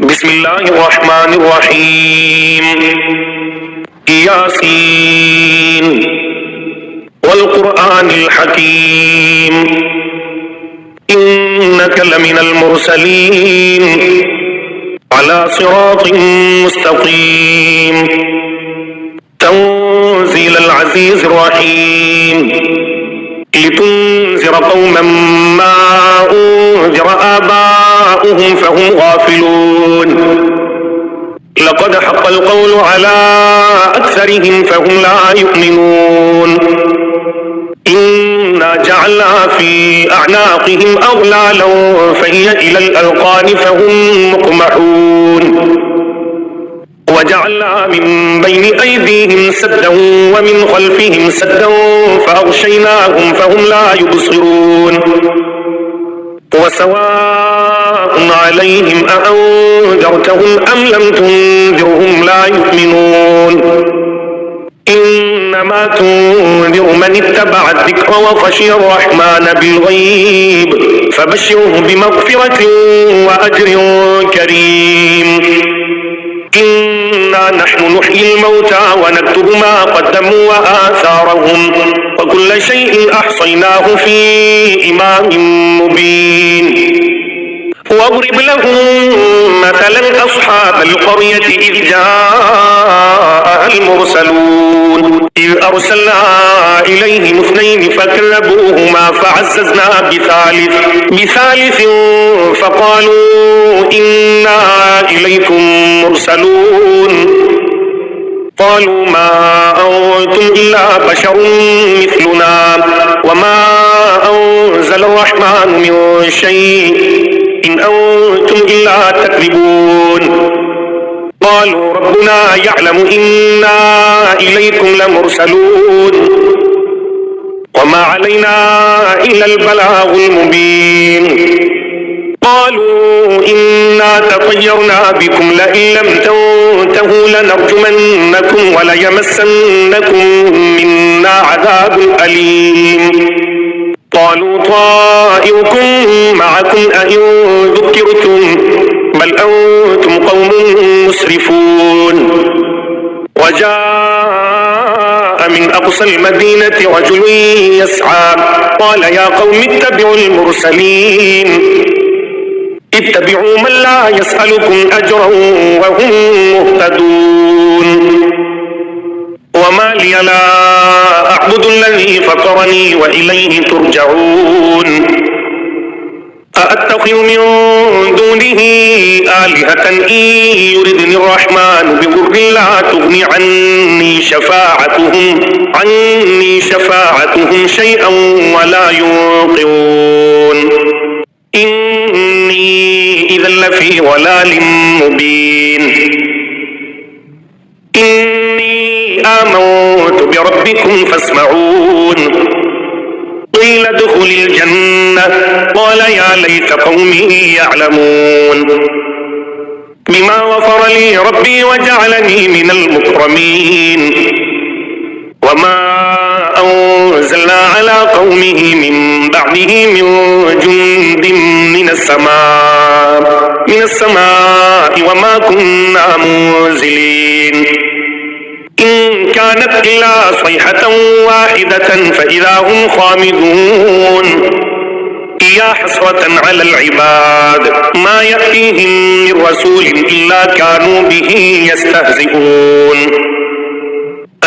بسم الله الرحمن الرحيم. ياسين والقرآن الحكيم إنك لمن المرسلين على صراط مستقيم تنزيل العزيز الرحيم لتنذر قوما ما أنذر آباؤهم فهم غافلون لقد حق القول على أكثرهم فهم لا يؤمنون إنا جعلنا في أعناقهم أغلالا فهي إلى الأذقان فهم مقمحون وجعلنا من بين أيديهم سدا ومن خلفهم سدا فأغشيناهم فهم لا يبصرون وسواء عليهم أأنذرتهم أم لم تنذرهم لا يؤمنون إنما تنذر من اتبع الذكر وخشي الرحمن بالغيب فبشره بمغفرة وأجر كريم. إنا نحن نحيي الموتى ونكتب ما قدموا وآثارهم وكل شيء أحصيناه في إمام مبين. واضرب لهم مثلا أصحاب القرية إذ جاءها المرسلون إذ أرسلنا إليهم اثنين فكذبوهما فعززنا بثالث فقالوا إنا إليكم مرسلون قالوا ما أنتم إلا بشر مثلنا وما أنزل الرحمن من شيء إن أنتم إلا تكذبون قالوا ربنا يعلم إنا إليكم لمرسلون وما علينا إلا البلاغ المبين. قالوا إنا تطيرنا بكم لئن لم تنتهوا لنرجمنكم وليمسنكم منا عذاب أليم. قالوا طائركم معكم أئن ذكرتم بل أنتم قوم مسرفون. وجاء من أقصى المدينة رجل يسعى قال يا قوم اتبعوا المرسلين اتبعوا من لا يسألكم أجرا وهم مهتدون. وما لي لا أعبد الذي فطرني وإليه ترجعون. أأتخذ من دونه آلهة إن يردني الرحمن بضر لا تغني عني شفاعتهم شيئا ولا ينقذون. إني إذا لفي ضلال مبين. إني آمنت بربكم فاسمعون. قيل ادخل الجنة قال يا ليت قومي يعلمون بما غفر لي ربي وجعلني من المكرمين. وما أنزلنا على قومه من بعده من جند من السماء وما كنا منزلين إن كانت إلا صيحة واحدة فإذا هم خامدون. يا حسرة على العباد ما يأتيهم من رسول إلا كانوا به يستهزئون.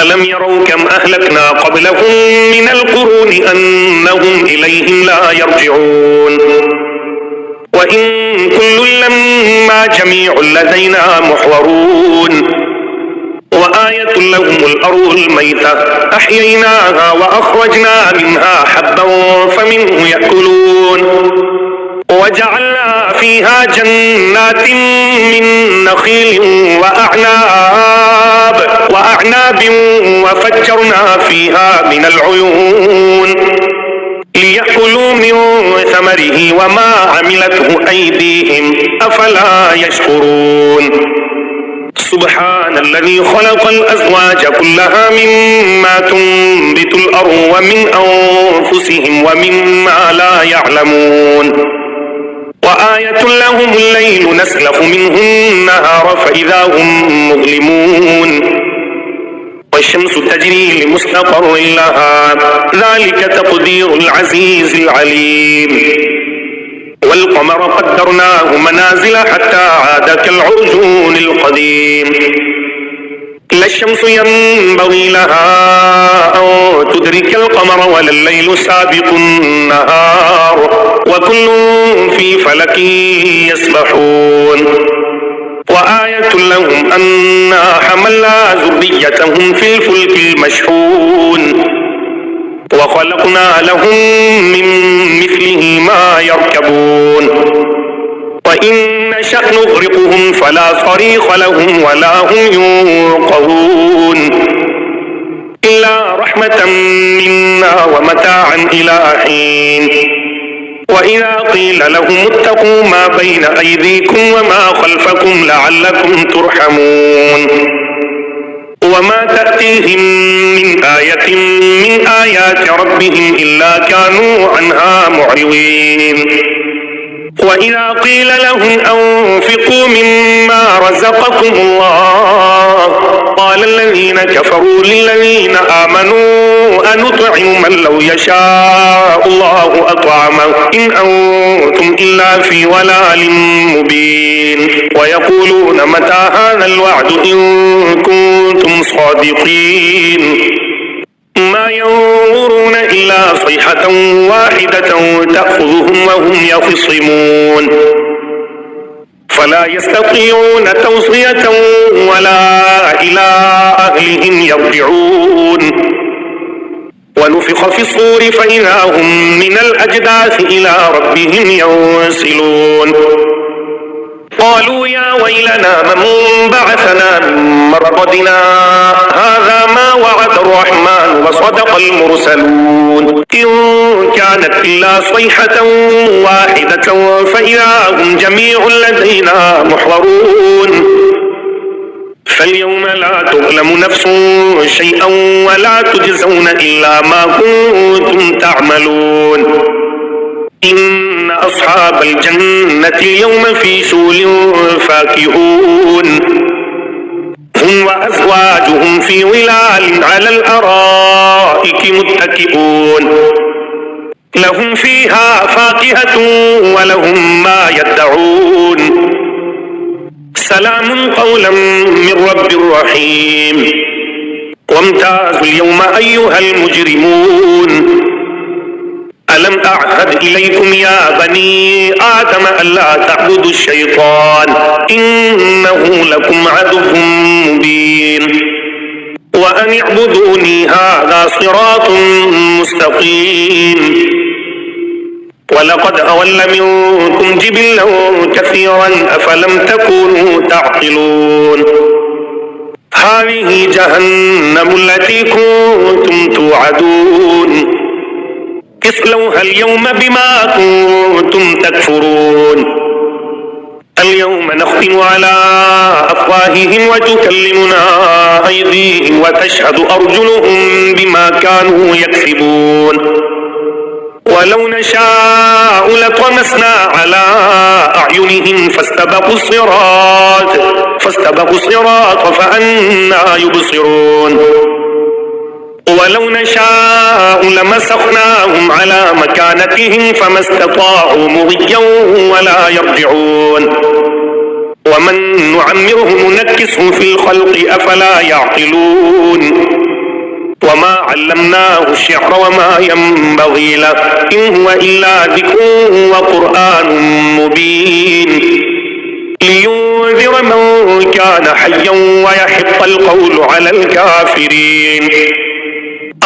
ألم يروا كم أهلكنا قبلهم من القرون أنهم إليهم لا يرجعون. وإن كل لما جميع لدينا محضرون. وآية لهم الأرض الميتة أحييناها وأخرجنا منها حبا فمنه يأكلون. وجعلنا فيها جنات من نخيل وأعناب وفجرنا فيها من العيون ليأكلوا من ثمره وما عملته أيديهم أفلا يشكرون. سبحان الذي خلق الأزواج كلها مما تنبت الأرض ومن أنفسهم ومما لا يعلمون. وآية لهم الليل نسلخ منه النهار فإذا هم مظلمون والشمس تجري لمستقر لها ذلك تقدير العزيز العليم والقمر قدرناه منازل حتى عاد كالعرجون القديم لا الشمس ينبغي لها أن تدرك القمر ولا الليل سابق النهار وكل في فلك يسبحون وآية لهم أنا حملنا ذريتهم في الفلك المشحون وخلقنا لهم من مثله ما يركبون وإن نشأ نغرقهم فلا صريخ لهم ولا هم ينقذون إلا رحمة منا ومتاعا إلى حين وإذا قيل لهم اتقوا ما بين أيديكم وما خلفكم لعلكم ترحمون وما تأتيهم من آية من آيات ربهم إلا كانوا عنها معرضين وإذا قيل لهم أنفقوا مما رزقكم الله قال الذين كفروا للذين آمنوا أنطعم من لو يشاء الله أطعمه إن أنتم إلا في ضلال مبين ويقولون متى هذا الوعد إن كنتم صادقين ما ينظرون إلا صيحة واحدة تأخذهم وهم يخصمون فلا يستطيعون توصية ولا إلى أهلهم يرجعون ونفخ في الصور فإذا هم من الأجداث إلى ربهم ينسلون قالوا يا ويلنا من بعثنا من مرقدنا هذا ما وعد الرحمن وصدق المرسلون إن كانت إلا صيحة واحدة فإذا هم جميع لدينا محضرون فاليوم لا تظلم نفس شيئا ولا تجزون إلا ما كنتم تعملون إن أصحاب الجنة اليوم في شغل فاكهون هم وأزواجهم في ظلال على الأرائك متكئون لهم فيها فاكهة ولهم ما يدعون سلام قولا من رب رحيم وامتازوا اليوم أيها المجرمون ألم أعهد إليكم يا بني آدم ألا تعبدوا الشيطان إنه لكم عدو مبين وأن اعبدوني هذا صراط مستقيم ولقد أضل منكم جبلا كثيرا أفلم تكونوا تعقلون هذه جهنم التي كنتم توعدون اصلوها اليوم بما كنتم تكفرون اليوم نختم على أفواههم وتكلمنا أيديهم وتشهد أرجلهم بما كانوا يكسبون ولو نشاء لطمسنا على أعينهم فاستبقوا الصراط فأنا يبصرون ولو نشاء لمسخناهم على مكانتهم فما استطاعوا مضيا ولا يرجعون ومن نعمره ننكسه في الخلق أفلا يعقلون وما علمناه الشعر وما ينبغي له إن هو إلا ذكر وقرآن مبين لينذر من كان حيا ويحق القول على الكافرين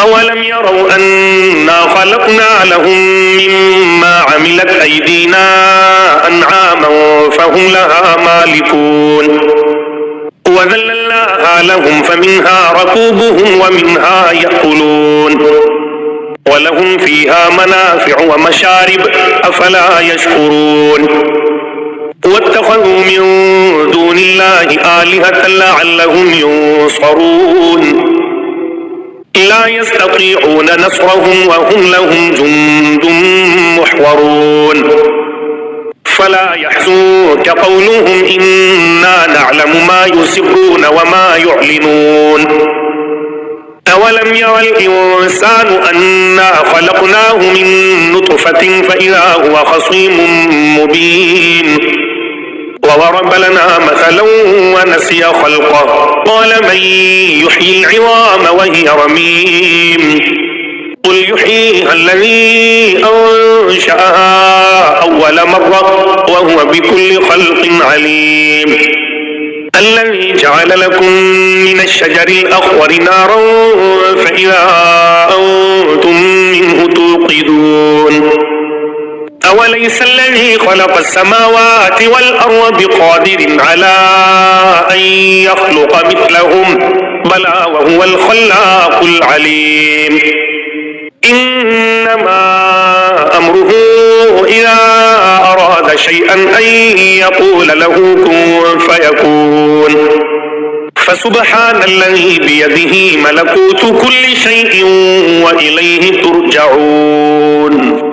أولم يروا أنا خلقنا لهم مما عملت أيدينا أنعاما فهم لها مالكون وذللناها لهم فمنها ركوبهم ومنها يأكلون ولهم فيها منافع ومشارب أفلا يشكرون واتخذوا من دون الله آلهة لعلهم ينصرون لا يستطيعون نصرهم وهم لهم جند محضرون فلا يحزنك قولهم إنا نعلم ما يسرون وما يعلنون أولم ير الإنسان أنا خلقناه من نطفة فإذا هو خصيم مبين وضرب لنا مثلا ونسي خلقه قال من يحيي العظام وهي رميم قل يحييها الذي أنشأها أول مرة وهو بكل خلق عليم الذي جعل لكم من الشجر الأخضر نارا فإذا أنتم منه توقدون أوليس الذي خلق السماوات والأرض بقادر على أن يخلق مثلهم بلى وهو الخلاق العليم إنما أمره إذا أراد شيئا أن يقول له كن فيكون فسبحان الذي بيده ملكوت كل شيء وإليه ترجعون